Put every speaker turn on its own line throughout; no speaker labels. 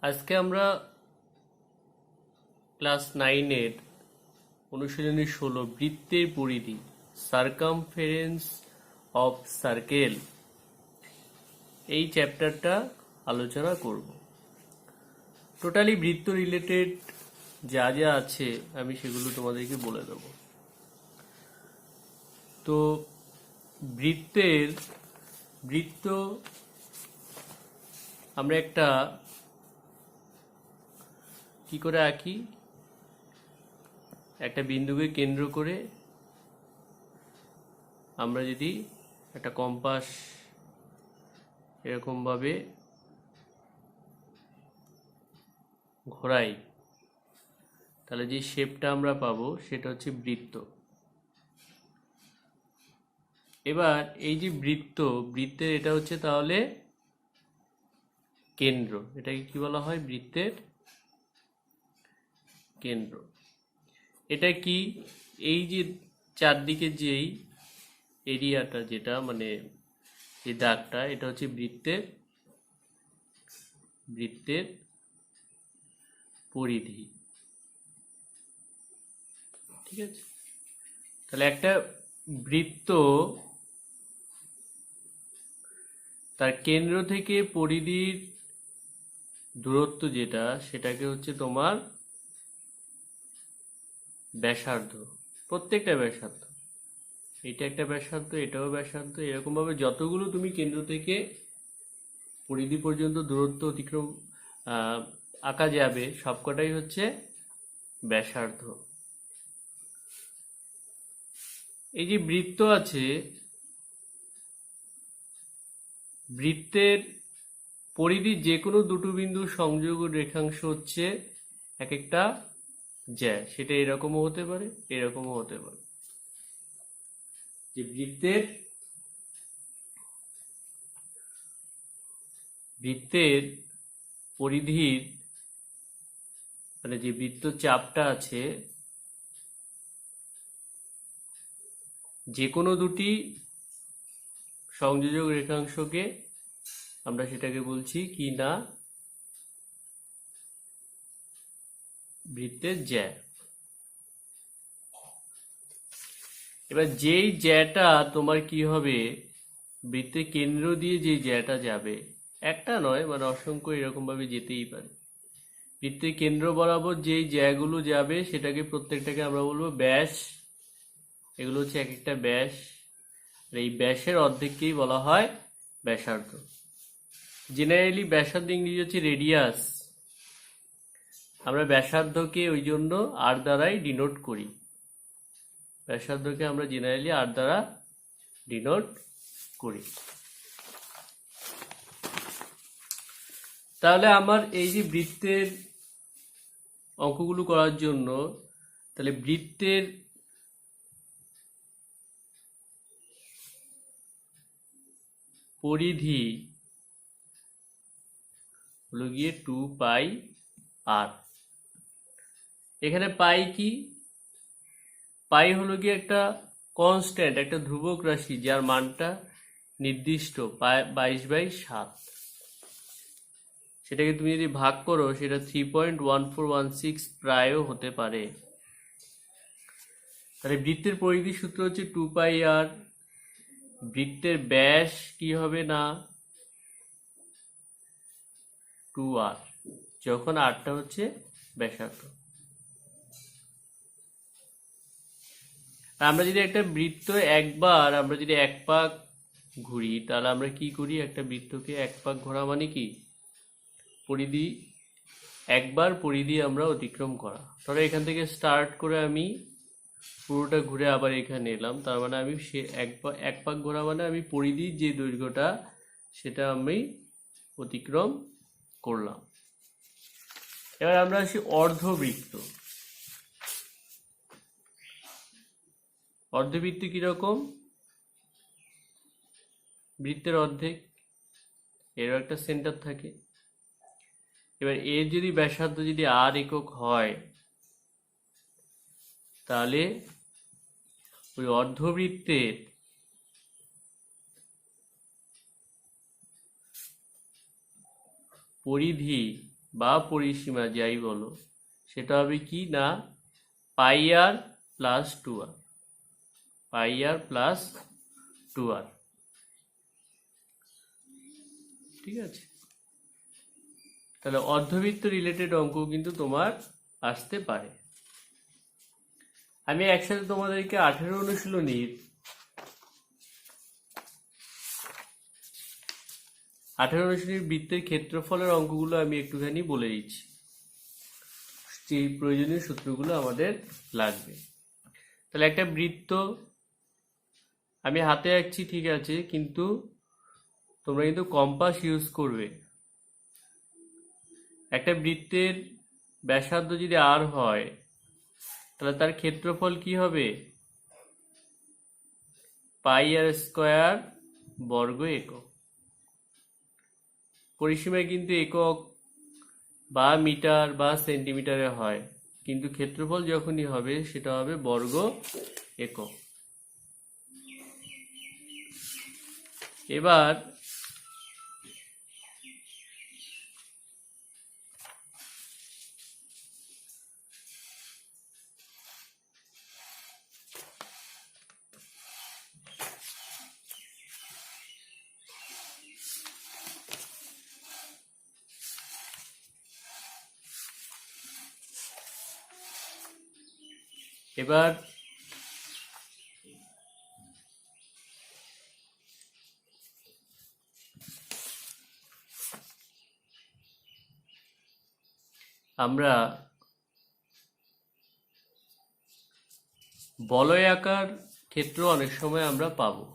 আজকে আমরা ক্লাস 9-এর অনুশীলনী 16 বৃত্তের পরিধি সার্কামফারেন্স অফ সার্কেল এই চ্যাপ্টারটা আলোচনা করব। টোটালি বৃত্ত রিলেটেড যা যা আছে আমি সেগুলো তোমাদেরকে বলে দেব। তো বৃত্ত আমরা একটা কি করে আঁকি, একটা বিন্দুকে কেন্দ্র করে আমরা যদি একটা কম্পাস এরকমভাবে ঘোরাই তাহলে যে শেপটা আমরা পাবো সেটা হচ্ছে বৃত্ত। এবার এই যে বৃত্তের এটা হচ্ছে তাহলে কেন্দ্র, এটাকে কি বলা হয়? বৃত্তের কেন্দ্র। এটা কি? এই যে চারদিকে যেই এরিয়াটা, যেটা মানে এই দাগটা, এটা হচ্ছে বৃত্তের পরিধি। ঠিক আছে, তাহলে একটা বৃত্ত তার কেন্দ্র থেকে পরিধির দূরত্ব যেটা, সেটাকে হচ্ছে তোমার ব্যাসার্ধ। প্রত্যেকটা ব্যাসার্ধ, এটা একটা ব্যাসার্ধ, এটাও ব্যাসার্ধ, এরকম ভাবে যতগুলো তুমি কেন্দ্র থেকে পরিধি পর্যন্ত দূরত্ব অতিক্রম আঁকা যাবে সবকটাই হচ্ছে ব্যাসার্ধ। এই যে বৃত্ত আছে, বৃত্তের পরিধির যে কোনো দুটো বিন্দুর সংযোগ রেখাংশ হচ্ছে এক একটা জ্যা। সেটা এরকমও হতে পারে, এরকমও হতে পারে। যে বৃত্তের পরিধির মানে যে বৃত্ত চাপটা আছে, যে কোনো দুটি সংযোজক রেখাংশকে আমরা সেটাকে বলছি কি না, বৃত্তের জ্যা। এবার যেই জ্যাটা তোমার কি হবে, বৃত্তের কেন্দ্র দিয়ে যে জ্যাটা যাবে, একটা নয় মানে অসংখ্য এরকম ভাবে যেতেই পারে। বৃত্তের কেন্দ্র বরাবর যেই জ্যাগুলো যাবে সেটাকে প্রত্যেকটাকে আমরা বলবো ব্যাস। এগুলো হচ্ছে এক একটা ব্যাস, আর এই ব্যাসের অর্ধেককেই বলা হয় ব্যাসার্ধ। জেনারেলি ব্যাসার্ধ ইংরেজি হচ্ছে রেডিয়াস। আমরা ব্যাসার্ধকে ওই জন্য আর দ্বারাই ডিনোট করি। ব্যাসার্ধকে আমরা জেনারেলি আর দ্বারা ডিনোট করি। তাহলে আমার এই যে বৃত্তের অঙ্কগুলো করার জন্য, তাহলে বৃত্তের পরিধি হলো গিয়ে 2πr। এখানে পাই কি? পাই হলো গিয়ে একটা কনস্ট্যান্ট, একটা ধ্রুবক রাশি যার মানটা নির্দিষ্ট 22/7। সেটাকে তুমি যদি ভাগ করো সেটা 3.1416 প্রায়ও হতে পারে। তাহলে বৃত্তের পরিধি সূত্র হচ্ছে 2πr। বৃত্তের ব্যাস কি হবে না 2r, যখন আরটা হচ্ছে ব্যাসার্ধ। আমরা যদি একটা বৃত্ত আমরা যদি এক পাক ঘুরি, তাহলে আমরা কি করি? একটা বৃত্তকে এক পাক ঘোরা মানে কি? পরিধি, একবার পরিধি আমরা অতিক্রম করা। ধরো এখান থেকে স্টার্ট করে আমি পুরোটা ঘুরে আবার এখানে এলাম, তার মানে আমি এক পাক ঘোরা মানে আমি পরিধির যে দৈর্ঘ্যটা সেটা আমি অতিক্রম করলাম। এবার আমরা আসি অর্ধবৃত্ত। অর্ধবৃত্ত কিরকম? বৃত্তের অর্ধেক, এরও একটা সেন্টার থাকে। এবার এর যদি ব্যাসার্ধ যদি আর একক হয়, তাহলে ওই অর্ধবৃত্তের পরিধি বা পরিসীমা যাই বলো, সেটা হবে কি না পাই আর প্লাস 2r, পাই আর প্লাস 2r। ঠিক আছে, তাহলে অর্ধবৃত্ত রিলেটেড অঙ্ক কিন্তু তোমার আসতে পারে। আমি একসাথে তোমাদেরকে 18 অনুশীলনীর 18 অনুশীলনীর বৃত্তের ক্ষেত্রফলের অঙ্কগুলো আমি একটুখানি বলে দিচ্ছি, যে প্রয়োজনীয় সূত্রগুলো আমাদের লাগবে। তাহলে একটা বৃত্ত আমি হাতে আঁকছি, ঠিক আছে, কিন্তু তোমরা কিন্তু কম্পাস ইউজ করবে। একটা বৃত্তের ব্যাসার্ধ যদি আর হয়, তাহলে তার ক্ষেত্রফল কি হবে? পাই আর স্কোয়ার বর্গ একক। পরিসীমায় কিন্তু একক বা মিটার বা সেন্টিমিটারে হয়, কিন্তু ক্ষেত্রফল যখনই হবে সেটা হবে বর্গ একক। এবার এবার আমরা বলয়াকার ক্ষেত্র অনেক সময় আমরা পাবো।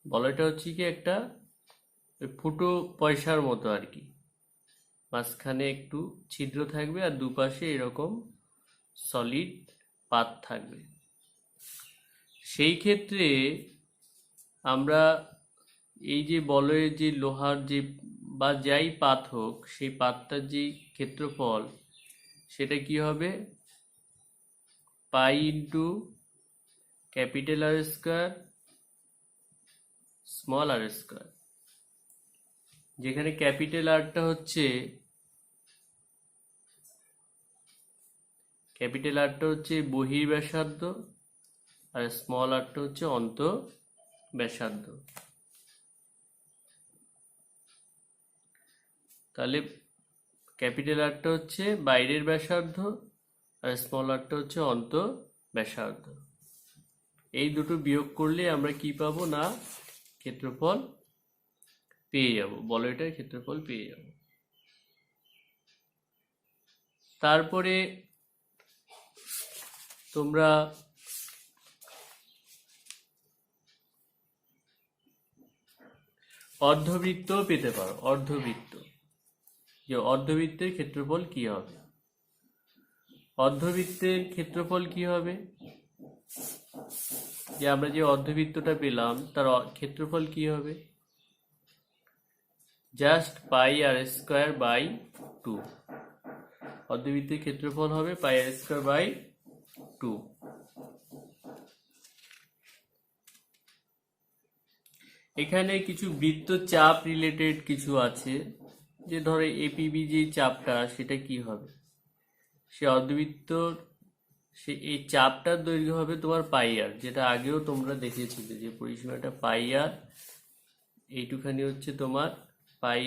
বলয়টা হচ্ছে কি একটা ফুটো পয়সার মতো আর কি, মাঝখানে একটু ছিদ্র থাকবে আর দুপাশে এরকম সলিড পাত থাকবে। সেই ক্ষেত্রে আমরা এই যে বলয়ের যে লোহার যে বা যাই পাত হোক, সেই পাতটার যে ক্ষেত্রফল সেটা কি হবে? Pi into capital R square small R square, যেখানে ক্যাপিটাল আরটা হচ্ছে বহির্ব্যাসার্ধ আর স্মল আরটা হচ্ছে অন্তঃব্যাসার্ধ। তাহলে ক্যাপিটাল আরটা হচ্ছে বাইরের ব্যাসার্ধ আর স্মল আরটা হচ্ছে অন্তঃব্যাসার্ধ। এই দুটো বিয়োগ করলে আমরা কি পাবো? না ক্ষেত্রফল পেয়ে যাব, বলয়টার ক্ষেত্রফল পেয়ে যাব। তারপরে তোমরা অর্ধবৃত্ত পেতে পারো। অর্ধবৃত্ত, যে অর্ধবৃত্তের ক্ষেত্রফল কি হবে? অর্ধবৃত্তের ক্ষেত্রফল কি হবে? যে আমরা যে অর্ধবৃত্তটা পেলাম তার ক্ষেত্রফল কি হবে? জাস্ট পাই আর স্কোয়ার বাই 2। অর্ধবৃত্তের ক্ষেত্রফল হবে পাই আর স্কোয়ার বাই 2। এখানে কিছু বৃত্তচাপ রিলেটেড কিছু আছে, যে ধরো এপিবি যে চাপটা সেটা কি হবে? সে অর্ধবৃত্তর এই চাপটার দৈর্ঘ্য হবে তোমার পাই আর, যেটা আগেও তোমরা দেখেছিলে যে পরিসীমাটা পাই আর, এইটুখানি হচ্ছে তোমার পাই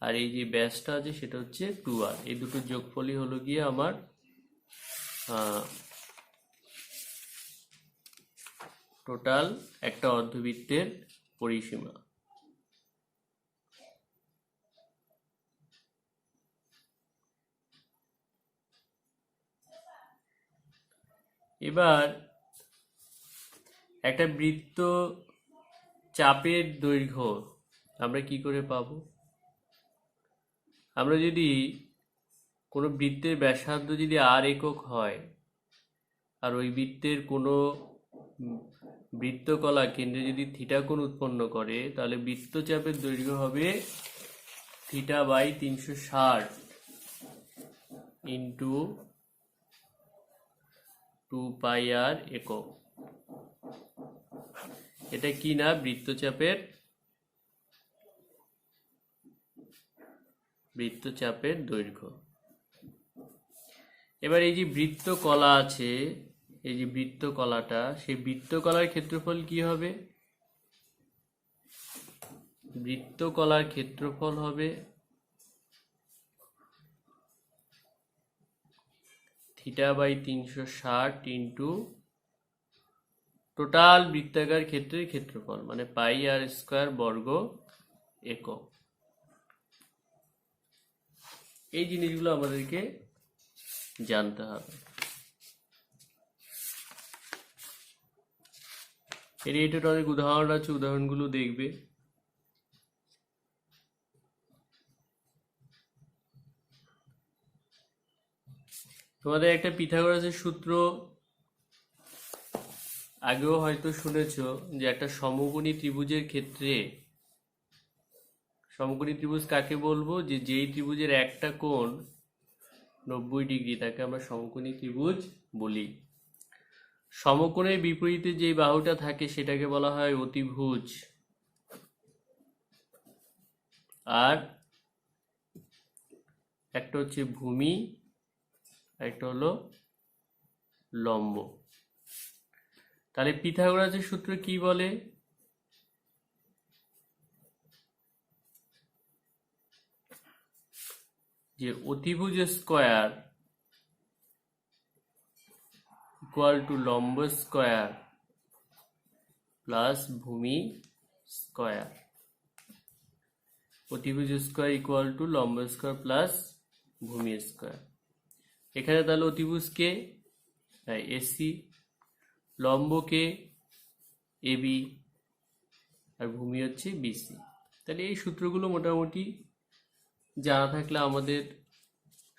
আর এই যে ব্যাসটা আছে সেটা হচ্ছে 2r। এই দুটো যোগফলই হলো গিয়ে আমার টোটাল একটা অর্ধবৃত্তের পরিসীমা। এবার একটা বৃত্ত চাপের দৈর্ঘ্য আমরা কি করে পাবো? আমরা যদি কোনো বৃত্তের ব্যাসার্ধ যদি আর একক হয় আর ওই বৃত্তের কোনো বৃত্তকলা কেন্দ্রে যদি থিটা কোণ উৎপন্ন করে, তাহলে বৃত্তচাপের দৈর্ঘ্য হবে থিটা বাই 360 ইন্টু 2 পাই আর একক। এটা কি না বৃত্তচাপের বৃত্তচাপের দৈর্ঘ্য। এবার এই যে বৃত্তকলা আছে, এই যে বৃত্তকলাটা, সেই বৃত্তকলার ক্ষেত্রফল কি হবে? বৃত্তকলার ক্ষেত্রফল হবে θ/360 ইন্টু টোটাল বৃত্তাকার ক্ষেত্রের ক্ষেত্রফল, মানে πr² বর্গ একক। এই জিনিসগুলো আমাদেরকে জানতে হবে। রিলেটেড অনেক উদাহরণ আছে, উদাহরণগুলো দেখবে। তোমাদের একটা পিথাগোরাসের সূত্র আগেও হয়তো শুনেছো, যে একটা সমকোণী ত্রিভুজের ক্ষেত্রে, সমকোণী ত্রিভুজ কাকে বলবো? যে যেই ত্রিভুজের একটা কোণ 90 ডিগ্রি, তাকে আমরা সমকোণী ত্রিভুজ বলি। সমকোণের বিপরীতে যে বাহুটা থাকে সেটাকে বলা হয় অতিভুজ। আর একটা হচ্ছে ভূমি, একটা হলো লম্ব। তাহলে পিথাগোরাসের সূত্র কি বলে? যে অতিভুজ স্কয়ার ইকুয়াল টু লম্ব স্কয়ার প্লাস ভূমি স্কয়ার। অতিভুজ স্কয়ার ইকুয়াল টু লম্ব স্কয়ার প্লাস ভূমি স্কয়ার। এখানে তাহলে অতিভুজকে এসি, লম্বকে এবি, আর ভূমি হচ্ছে বিসি। তাহলে এই সূত্রগুলো মোটামুটি জানা থাকলে আমাদের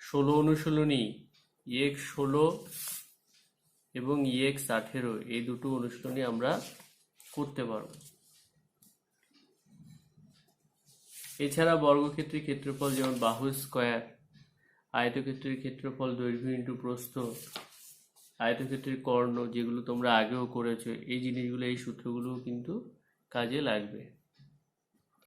16 অনুশীলনী EX16 এবং EX18 এই দুটো অনুশীলনী আমরা করতে পারবো। এছাড়া বর্গক্ষেত্রের ক্ষেত্রফল, যেমন বাহু স্কয়ার, আয়তক্ষেত্রের ক্ষেত্রফল দৈর্ঘ্য ইন্টু প্রস্থ, আয়তক্ষেত্রের কর্ণ, যেগুলো তোমরা আগেও করেছো, এই জিনিসগুলো, এই সূত্রগুলো কিন্তু কাজে লাগবে।